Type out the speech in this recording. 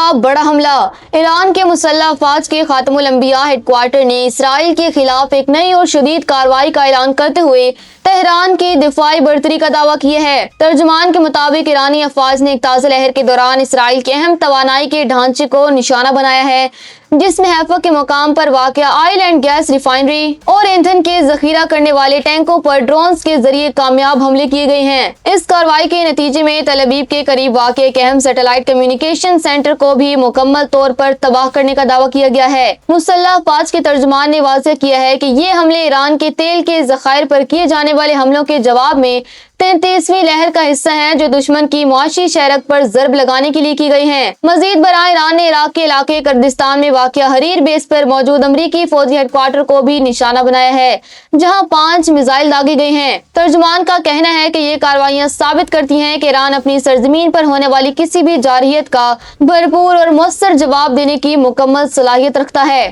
کا بڑا حملہ۔ ایران کے مسلح افواج کے خاتم الانبیاء ہیڈ کوارٹر نے اسرائیل کے خلاف ایک نئی اور شدید کارروائی کا اعلان کرتے ہوئے تہران کی دفاعی برتری کا دعویٰ کیا ہے۔ ترجمان کے مطابق ایرانی افواج نے ایک تازہ لہر کے دوران اسرائیل کے اہم توانائی کے ڈھانچے کو نشانہ بنایا ہے، جس میں حیفا کے مقام پر واقع آئل اینڈ گیس ریفائنری اور ایندھن کے ذخیرہ کرنے والے ٹینکوں پر ڈرونز کے ذریعے کامیاب حملے کیے گئے ہیں۔ اس کارروائی کے نتیجے میں تل ابیب کے قریب واقع ایک اہم سیٹلائٹ کمیونیکیشن سینٹر کو بھی مکمل طور پر تباہ کرنے کا دعویٰ کیا گیا ہے۔ مسلح افواج کے ترجمان نے واضح کیا ہے کہ یہ حملے ایران کے تیل کے ذخائر پر کیے جانے والے حملوں کے جواب میں 33ویں لہر کا حصہ ہیں، جو دشمن کی معاشی شہرک پر ضرب لگانے کے لیے کی گئی ہیں۔ مزید برآں ایران نے عراق کے علاقے کردستان میں واقع حریر بیس پر موجود امریکی فوجی ہیڈ کوارٹر کو بھی نشانہ بنایا ہے، جہاں 5 میزائل داغے گئے ہیں۔ ترجمان کا کہنا ہے کہ یہ کارروائیاں ثابت کرتی ہیں کہ ایران اپنی سرزمین پر ہونے والی کسی بھی جارحیت کا بھرپور اور مؤثر جواب دینے کی مکمل صلاحیت رکھتا ہے۔